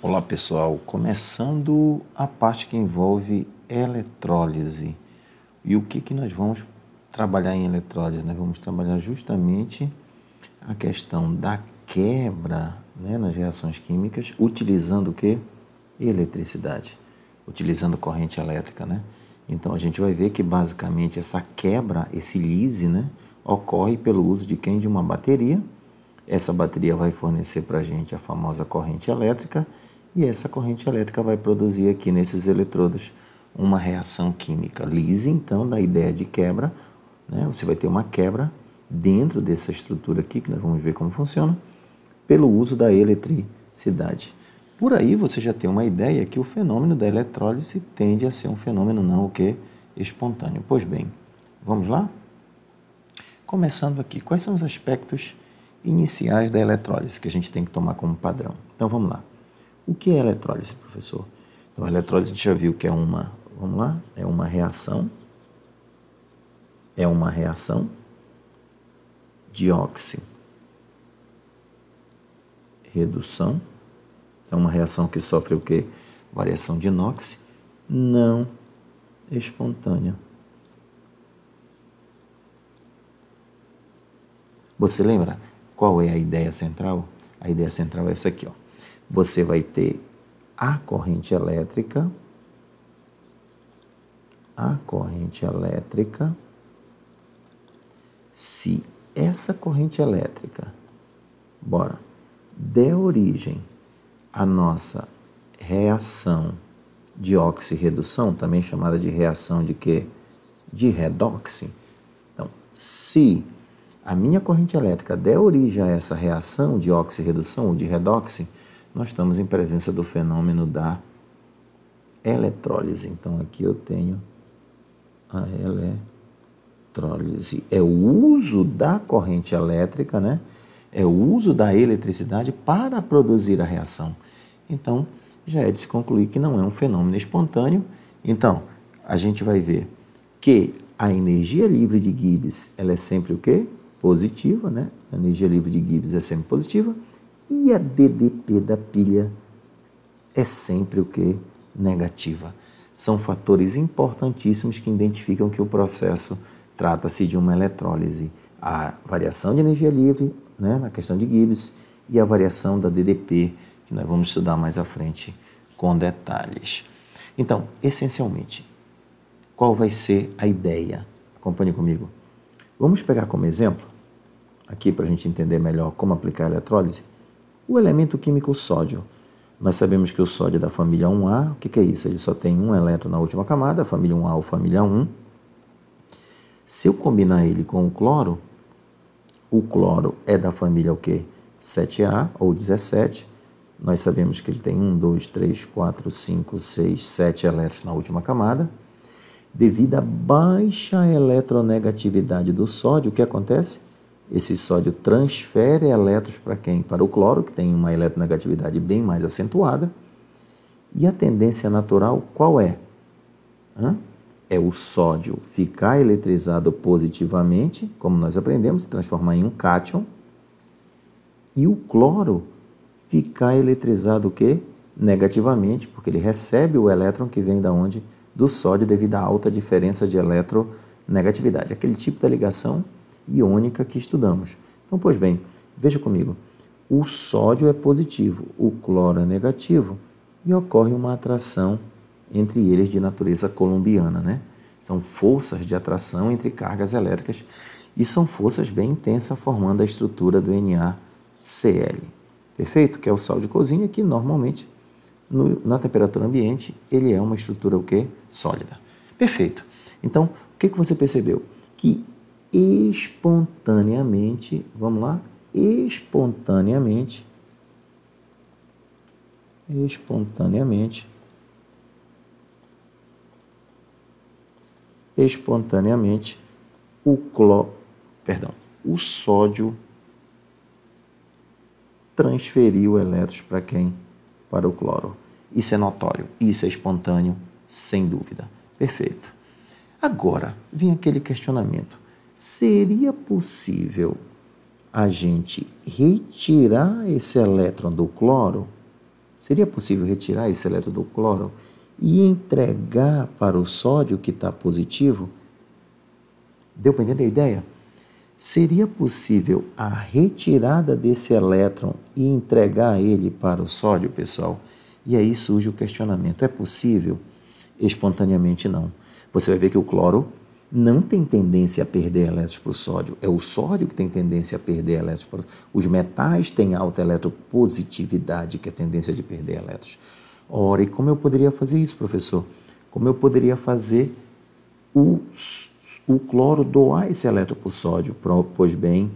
Olá pessoal, começando a parte que envolve eletrólise. E o que nós vamos trabalhar em eletrólise? Nós vamos trabalhar justamente a questão da quebra, né, nas reações químicas, utilizando o quê? Eletricidade, utilizando corrente elétrica, né? Então a gente vai ver que basicamente essa quebra, esse lyse, né, ocorre pelo uso de quem? De uma bateria. Essa bateria vai fornecer para a gente a famosa corrente elétrica e essa corrente elétrica vai produzir aqui nesses eletrodos uma reação química. Lyse, então, da ideia de quebra, né? Você vai ter uma quebra dentro dessa estrutura aqui, que nós vamos ver como funciona, pelo uso da eletricidade. Por aí você já tem uma ideia que o fenômeno da eletrólise tende a ser um fenômeno não o que? Espontâneo. Pois bem, vamos lá? Começando aqui, quais são os aspectos iniciais da eletrólise que a gente tem que tomar como padrão? Então vamos lá. O que é eletrólise, professor? Então a eletrólise a gente já viu que é uma, vamos lá, é uma reação de oxi-redução. É uma reação que sofre o quê? Variação de Knox não espontânea. Você lembra qual é a ideia central? A ideia central é essa aqui, ó. Você vai ter a corrente elétrica, se essa corrente elétrica, der origem à nossa reação de oxirredução, também chamada de reação de quê? De redox. Então, se a minha corrente elétrica der origem a essa reação de oxirredução ou de redox, nós estamos em presença do fenômeno da eletrólise. Então, aqui eu tenho a eletrólise. É o uso da corrente elétrica, né? É o uso da eletricidade para produzir a reação. Então, já é de se concluir que não é um fenômeno espontâneo. Então, a gente vai ver que a energia livre de Gibbs, ela é sempre o quê? Positiva, né? A energia livre de Gibbs é sempre positiva. E a DDP da pilha é sempre o quê? Negativa. São fatores importantíssimos que identificam que o processo trata-se de uma eletrólise. A variação de energia livre, né, na questão de Gibbs, e a variação da DDP, que nós vamos estudar mais à frente com detalhes. Então, essencialmente, qual vai ser a ideia? Acompanhe comigo. Vamos pegar como exemplo, aqui para a gente entender melhor como aplicar a eletrólise, o elemento químico sódio. Nós sabemos que o sódio é da família 1A. O que é isso? Ele só tem um elétron na última camada, a família 1A ou família 1. Se eu combinar ele com o cloro é da família o quê? 7A ou 17. Nós sabemos que ele tem 1, 2, 3, 4, 5, 6, 7 elétrons na última camada. Devido à baixa eletronegatividade do sódio, o que acontece? Esse sódio transfere elétrons para quem? Para o cloro, que tem uma eletronegatividade bem mais acentuada. E a tendência natural qual é? É o sódio ficar eletrizado positivamente, como nós aprendemos, se transformar em um cátion, e o cloro ficar eletrizado o quê? Negativamente, porque ele recebe o elétron que vem da onde? Do sódio devido à alta diferença de eletronegatividade. Aquele tipo de ligação iônica que estudamos. Então, pois bem, veja comigo. O sódio é positivo, o cloro é negativo e ocorre uma atração entre eles de natureza coulombiana, né? São forças de atração entre cargas elétricas e são forças bem intensas formando a estrutura do NaCl. Perfeito? Que é o sal de cozinha que normalmente na temperatura ambiente ele é uma estrutura o quê? Sólida. Perfeito. Então, o que você percebeu? Que espontaneamente, vamos lá? Espontaneamente, o sódio transferiu elétrons para quem? Para o cloro. Isso é notório, isso é espontâneo, sem dúvida. Perfeito. Agora, vem aquele questionamento. Seria possível a gente retirar esse elétron do cloro? Seria possível retirar esse elétron do cloro e entregar para o sódio que está positivo? Deu para entender a ideia? Seria possível a retirada desse elétron e entregar ele para o sódio, pessoal? E aí surge o questionamento. É possível? Espontaneamente não. Você vai ver que o cloro não tem tendência a perder elétrons para o sódio. É o sódio que tem tendência a perder elétrons para o sódio. Os metais têm alta eletropositividade, que é a tendência de perder elétrons. Ora, e como eu poderia fazer isso, professor? Como eu poderia fazer o cloro doar esse elétron para o sódio? Pois bem,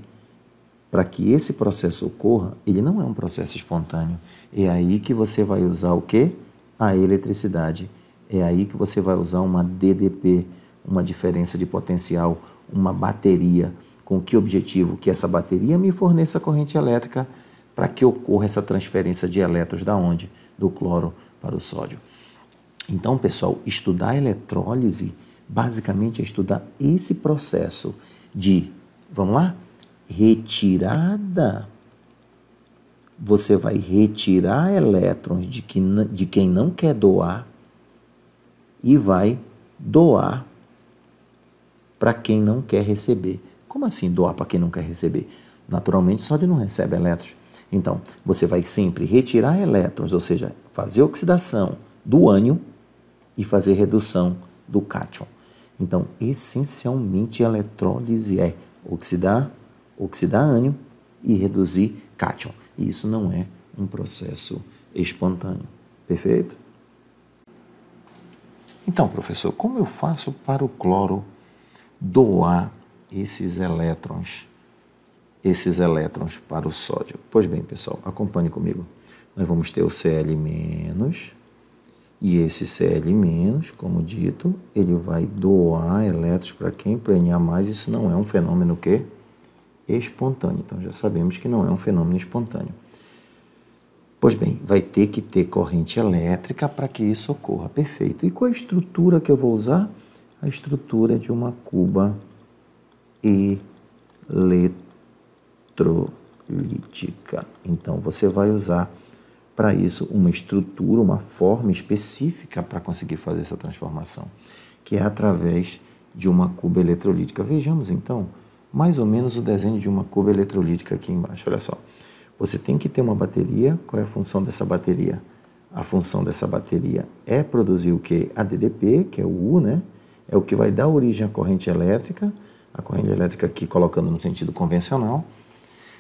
para que esse processo ocorra, ele não é um processo espontâneo. É aí que você vai usar o quê? A eletricidade. É aí que você vai usar uma DDP, uma diferença de potencial, uma bateria. Com que objetivo? Que essa bateria me forneça corrente elétrica para que ocorra essa transferência de elétrons da onde? Do cloro para o sódio. Então, pessoal, estudar eletrólise basicamente é estudar esse processo de, vamos lá? Retirada. Você vai retirar elétrons de quem não quer doar e vai doar para quem não quer receber. Como assim doar para quem não quer receber? Naturalmente, o sódio não recebe elétrons. Então, você vai sempre retirar elétrons, ou seja, fazer oxidação do ânion e fazer redução do cátion. Então, essencialmente, a eletrólise é oxidar ânion e reduzir cátion. E isso não é um processo espontâneo. Perfeito? Então, professor, como eu faço para o cloro doar esses elétrons para o sódio? Pois bem, pessoal, acompanhe comigo. Nós vamos ter o Cl-, e esse Cl-, como dito, ele vai doar elétrons para quem? Para Na+, isso não é um fenômeno que? Espontâneo. Então, já sabemos que não é um fenômeno espontâneo. Pois bem, vai ter que ter corrente elétrica para que isso ocorra. Perfeito. E qual a estrutura que eu vou usar? A estrutura de uma cuba eletrolítica. Então, você vai usar para isso uma estrutura, uma forma específica para conseguir fazer essa transformação, que é através de uma cuba eletrolítica. Vejamos, então, mais ou menos o desenho de uma cuba eletrolítica aqui embaixo. Olha só. Você tem que ter uma bateria. Qual é a função dessa bateria? A função dessa bateria é produzir o quê? A DDP, que é o U, né? É o que vai dar origem à corrente elétrica. A corrente elétrica aqui colocando no sentido convencional.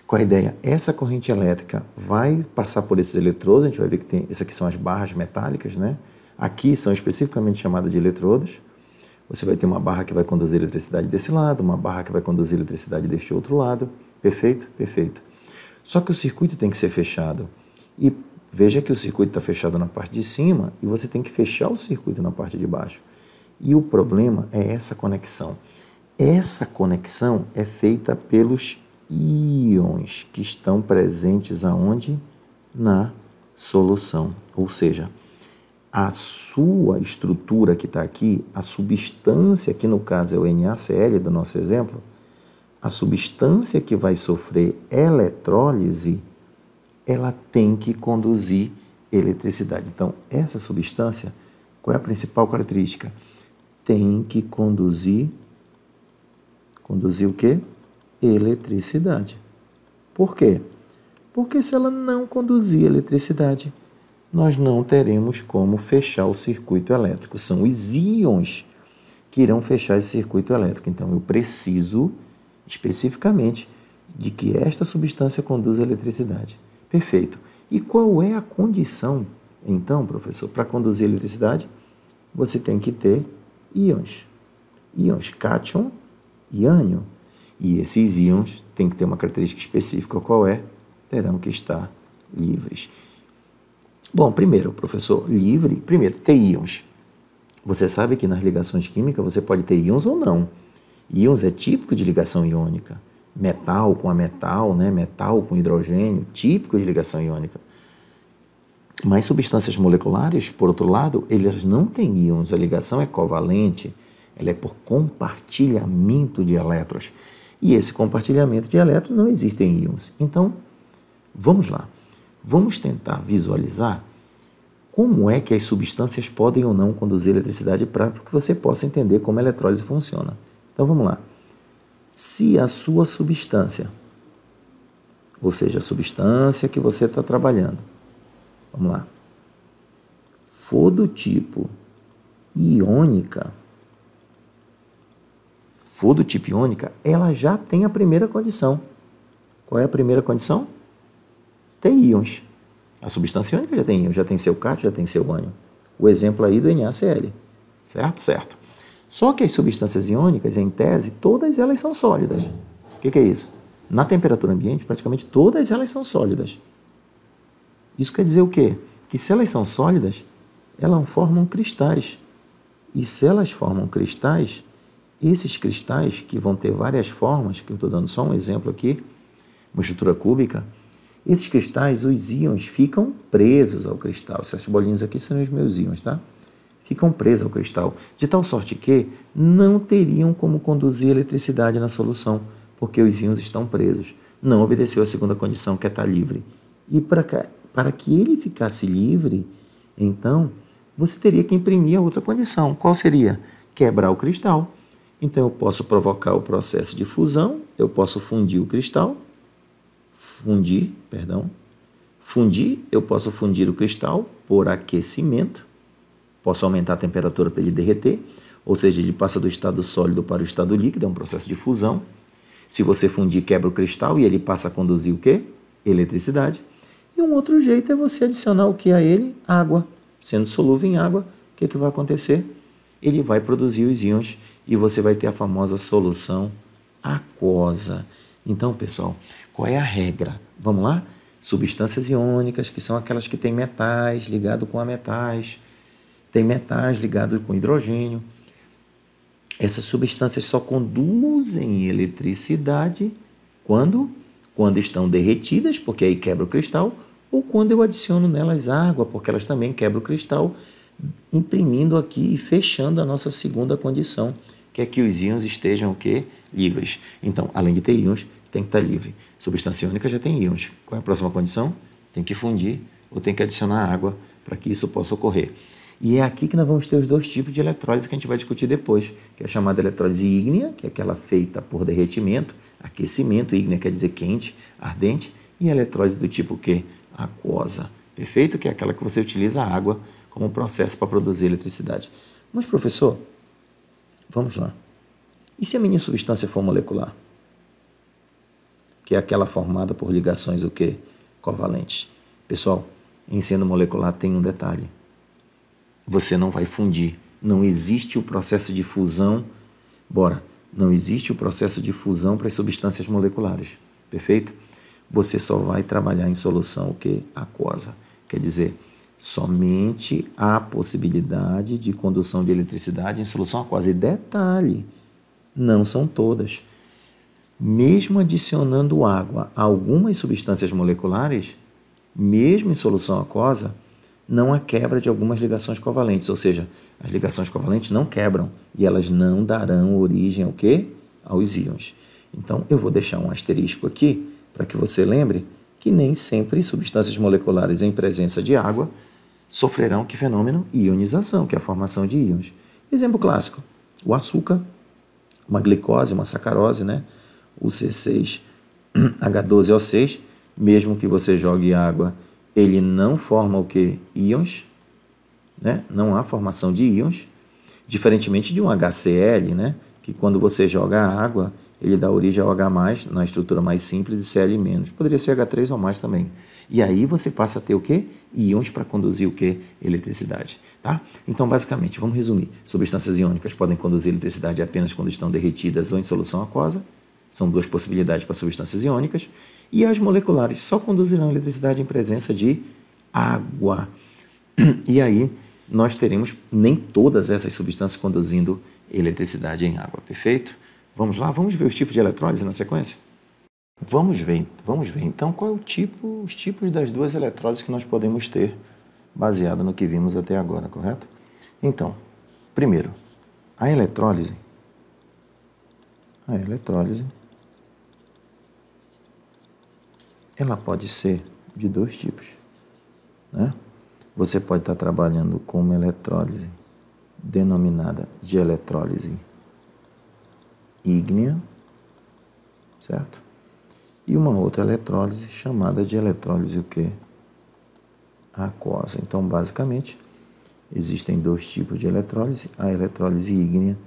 Qual a ideia? Essa corrente elétrica vai passar por esses eletrodos. A gente vai ver que tem... Essas aqui são as barras metálicas, né? Aqui são especificamente chamadas de eletrodos. Você vai ter uma barra que vai conduzir eletricidade desse lado, uma barra que vai conduzir eletricidade deste outro lado. Perfeito? Perfeito. Só que o circuito tem que ser fechado. E veja que o circuito está fechado na parte de cima e você tem que fechar o circuito na parte de baixo. E o problema é essa conexão. Essa conexão é feita pelos íons que estão presentes aonde? Na solução. Ou seja, a sua estrutura que está aqui, a substância, que no caso é o NaCl do nosso exemplo, a substância que vai sofrer eletrólise, ela tem que conduzir eletricidade. Então, essa substância, qual é a principal característica? Tem que conduzir o quê? Eletricidade. Por quê? Porque se ela não conduzir eletricidade, nós não teremos como fechar o circuito elétrico. São os íons que irão fechar esse circuito elétrico. Então, eu preciso especificamente de que esta substância conduza eletricidade. Perfeito. E qual é a condição, então, professor, para conduzir eletricidade? Você tem que ter íons. Íons cátion e ânion. E esses íons têm que ter uma característica específica, qual é? Terão que estar livres. Bom, primeiro, professor, ter íons. Você sabe que nas ligações químicas você pode ter íons ou não. Íons é típico de ligação iônica. Metal com ametal, né? Metal com hidrogênio, típico de ligação iônica. Mas substâncias moleculares, por outro lado, elas não têm íons. A ligação é covalente, ela é por compartilhamento de elétrons. E esse compartilhamento de elétrons não existem íons. Então, vamos lá. Vamos tentar visualizar como é que as substâncias podem ou não conduzir eletricidade para que você possa entender como a eletrólise funciona. Então vamos lá. Se a sua substância, ou seja, a substância que você está trabalhando, vamos lá, for do tipo iônica, ela já tem a primeira condição. Qual é a primeira condição? Tem íons. A substância iônica já tem íons, já tem seu cátion, já tem seu ânion. O exemplo aí do NaCl. Certo? Certo. Só que as substâncias iônicas, em tese, todas elas são sólidas. O que é isso? Na temperatura ambiente, praticamente todas elas são sólidas. Isso quer dizer o quê? Que se elas são sólidas, elas formam cristais. E se elas formam cristais, esses cristais, que vão ter várias formas, que eu estou dando só um exemplo aqui, uma estrutura cúbica, esses cristais, os íons, ficam presos ao cristal. Essas bolinhas aqui são os meus íons, tá? Ficam presos ao cristal, de tal sorte que não teriam como conduzir eletricidade na solução, porque os íons estão presos. Não obedeceu a segunda condição, que é estar livre. E para que ele ficasse livre, então, você teria que imprimir a outra condição. Qual seria? Quebrar o cristal. Então, eu posso provocar o processo de fusão, eu posso fundir o cristal, eu posso fundir o cristal por aquecimento, posso aumentar a temperatura para ele derreter, ou seja, ele passa do estado sólido para o estado líquido, é um processo de fusão. Se você fundir, quebra o cristal e ele passa a conduzir o quê? Eletricidade. E um outro jeito é você adicionar o que a ele? Água. Sendo solúvel em água, o que vai acontecer? Ele vai produzir os íons e você vai ter a famosa solução aquosa. Então, pessoal, qual é a regra? Vamos lá? Substâncias iônicas, que são aquelas que têm metais ligados com a metais, tem metais ligados com hidrogênio. Essas substâncias só conduzem eletricidade quando estão derretidas, porque aí quebra o cristal, ou quando eu adiciono nelas água, porque elas também quebram o cristal, imprimindo aqui e fechando a nossa segunda condição, que é que os íons estejam o quê? Livres. Então, além de ter íons, tem que estar livre. Substância iônica já tem íons. Qual é a próxima condição? Tem que fundir ou tem que adicionar água para que isso possa ocorrer. E é aqui que nós vamos ter os dois tipos de eletrólise que a gente vai discutir depois, que é a chamada eletrólise ígnea, que é aquela feita por derretimento, aquecimento, ígnea quer dizer quente, ardente, e a eletrólise do tipo quê? Aquosa. Perfeito? Que é aquela que você utiliza a água como processo para produzir eletricidade. Mas, professor, vamos lá. E se a minha substância for molecular? Que é aquela formada por ligações o quê? Covalentes. Pessoal, em sendo molecular tem um detalhe. Você não vai fundir. Não existe o processo de fusão. Não existe o processo de fusão para as substâncias moleculares. Perfeito? Você só vai trabalhar em solução o quê? Aquosa. Quer dizer, somente há possibilidade de condução de eletricidade em solução aquosa. E detalhe, não são todas. Mesmo adicionando água a algumas substâncias moleculares, mesmo em solução aquosa, não há quebra de algumas ligações covalentes, ou seja, as ligações covalentes não quebram e elas não darão origem ao quê? Aos íons. Então, eu vou deixar um asterisco aqui para que você lembre que nem sempre substâncias moleculares em presença de água sofrerão que fenômeno? Ionização, que é a formação de íons. Exemplo clássico, o açúcar, uma glicose, uma sacarose, né? O C6H12O6, mesmo que você jogue água, ele não forma o que? Íons, né? Não há formação de íons, diferentemente de um HCl, né? Que quando você joga água, ele dá origem ao H+, na estrutura mais simples, e Cl-. Poderia ser H3 ou mais também. E aí você passa a ter o quê? Íons para conduzir o quê? Eletricidade. Tá? Então, basicamente, vamos resumir. Substâncias iônicas podem conduzir eletricidade apenas quando estão derretidas ou em solução aquosa. São duas possibilidades para substâncias iônicas. E as moleculares só conduzirão eletricidade em presença de água. E aí nós teremos nem todas essas substâncias conduzindo eletricidade em água. Perfeito? Vamos lá? Vamos ver os tipos de eletrólise na sequência? Vamos ver então qual é os tipos das duas eletrólises que nós podemos ter, baseado no que vimos até agora, correto? Então, primeiro, a eletrólise ela pode ser de dois tipos, né? você pode estar trabalhando com uma eletrólise denominada de eletrólise ígnea, certo? E uma outra eletrólise chamada de eletrólise o quê? Aquosa. Então, basicamente, existem dois tipos de eletrólise, a eletrólise ígnea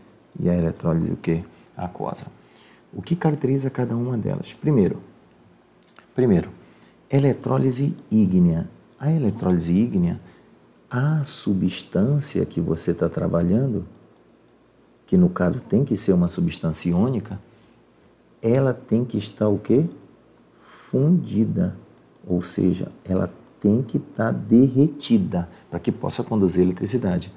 e a eletrólise o quê? Aquosa. O que caracteriza cada uma delas? Primeiro, eletrólise ígnea. A eletrólise ígnea, a substância que você está trabalhando, que no caso tem que ser uma substância iônica, ela tem que estar o quê? Fundida, ou seja, ela tem que estar derretida para que possa conduzir eletricidade.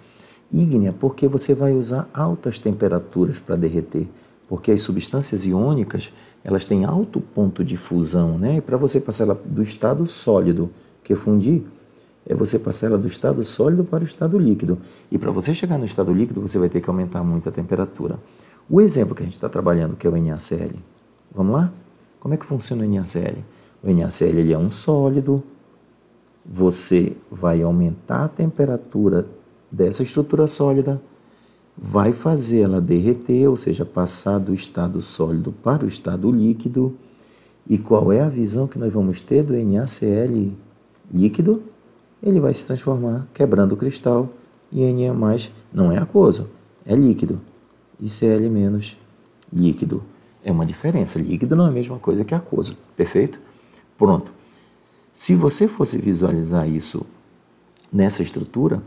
Ígnea, porque você vai usar altas temperaturas para derreter, porque as substâncias iônicas, elas têm alto ponto de fusão, né? E para você passar ela do estado sólido, que é fundir, você passar ela do estado sólido para o estado líquido. E para você chegar no estado líquido, você vai ter que aumentar muito a temperatura. O exemplo que a gente está trabalhando, que é o NaCl. Vamos lá? Como é que funciona o NaCl? O NaCl ele é um sólido, você vai aumentar a temperatura dessa estrutura sólida, vai fazer ela derreter, ou seja, passar do estado sólido para o estado líquido. E qual é a visão que nós vamos ter do NaCl líquido? Ele vai se transformar, quebrando o cristal, e Na+, não é aquoso, é líquido. E Cl- líquido. É uma diferença, líquido não é a mesma coisa que aquoso, perfeito? Pronto. Se você fosse visualizar isso nessa estrutura,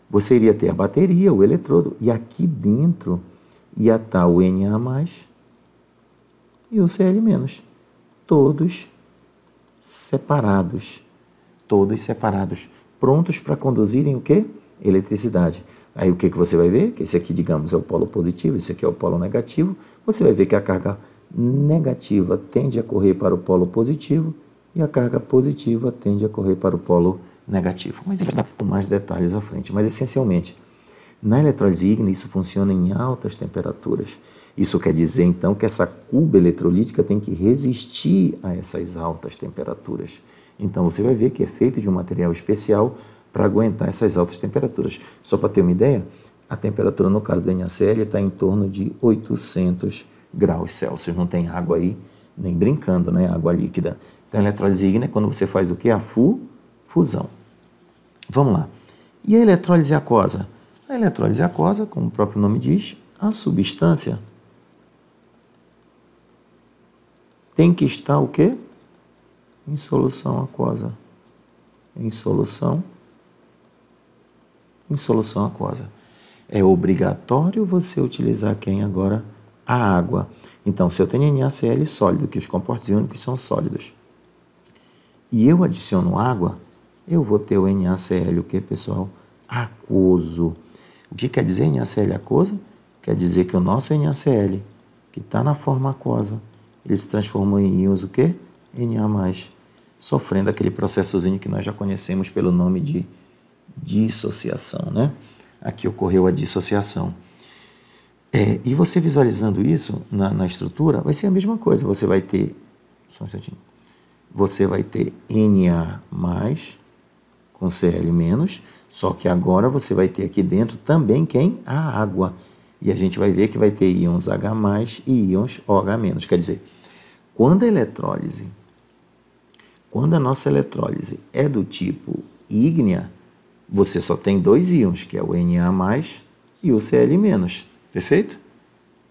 você iria ter a bateria, o eletrodo, e aqui dentro ia estar o Na+, e o Cl-, todos separados, prontos para conduzirem o quê? Eletricidade. Aí o que você vai ver? Que esse aqui, digamos, é o polo positivo, esse aqui é o polo negativo. Você vai ver que a carga negativa tende a correr para o polo positivo e a carga positiva tende a correr para o polo negativo. Mas a gente vai dar com mais detalhes à frente. Mas, essencialmente, na eletrólise ígnea, isso funciona em altas temperaturas. Isso quer dizer, então, que essa cuba eletrolítica tem que resistir a essas altas temperaturas. Então, você vai ver que é feito de um material especial para aguentar essas altas temperaturas. Só para ter uma ideia, a temperatura, no caso do NaCl, está em torno de 800 graus Celsius. Não tem água aí, nem brincando, né? Água líquida. Então, a eletrólise ígnea é quando você faz o quê? A fusão. Vamos lá. E a eletrólise aquosa? A eletrólise aquosa, como o próprio nome diz, a substância tem que estar o quê? Em solução aquosa. Em solução aquosa. É obrigatório você utilizar quem agora? A água. Então, se eu tenho NaCl sólido, que os compostos iônicos são sólidos, e eu adiciono água, eu vou ter o NaCl, o que, pessoal? Aquoso. O que quer dizer NaCl aquoso? Quer dizer que o nosso NaCl, que está na forma aquosa, ele se transformou em íons o quê? Na+, sofrendo aquele processozinho que nós já conhecemos pelo nome de dissociação, né? Aqui ocorreu a dissociação. E você visualizando isso na estrutura, vai ser a mesma coisa. Você vai ter, só um instantinho, você vai ter Na+, com Cl-, só que agora você vai ter aqui dentro também quem? A água. E a gente vai ver que vai ter íons H+, e íons OH-. Quer dizer, quando a nossa eletrólise é do tipo ígnea, você só tem dois íons, que é o Na+, e o Cl-. Perfeito?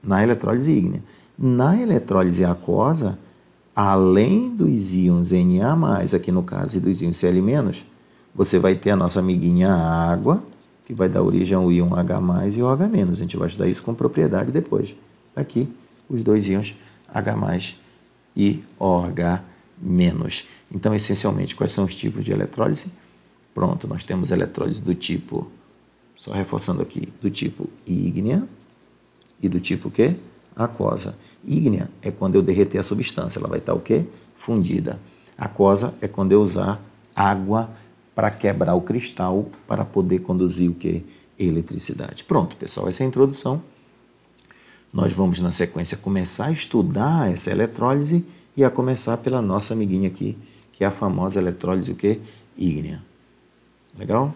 Na eletrólise ígnea. Na eletrólise aquosa, além dos íons Na+, aqui no caso, e dos íons Cl-, você vai ter a nossa amiguinha água, que vai dar origem ao íon H+, e OH-. A gente vai estudar isso com propriedade depois. Aqui, os dois íons H+, e OH-. Então, essencialmente, quais são os tipos de eletrólise? Pronto, nós temos eletrólise do tipo, só reforçando aqui, do tipo ígnea e do tipo o quê? Aquosa. Ígnea é quando eu derreter a substância, ela vai estar o quê? Fundida. Aquosa é quando eu usar água para quebrar o cristal para poder conduzir o quê? Eletricidade. Pronto, pessoal, essa é a introdução. Nós vamos, na sequência, começar a estudar essa eletrólise e a começar pela nossa amiguinha aqui, que é a famosa eletrólise o quê? Ígnea. Legal?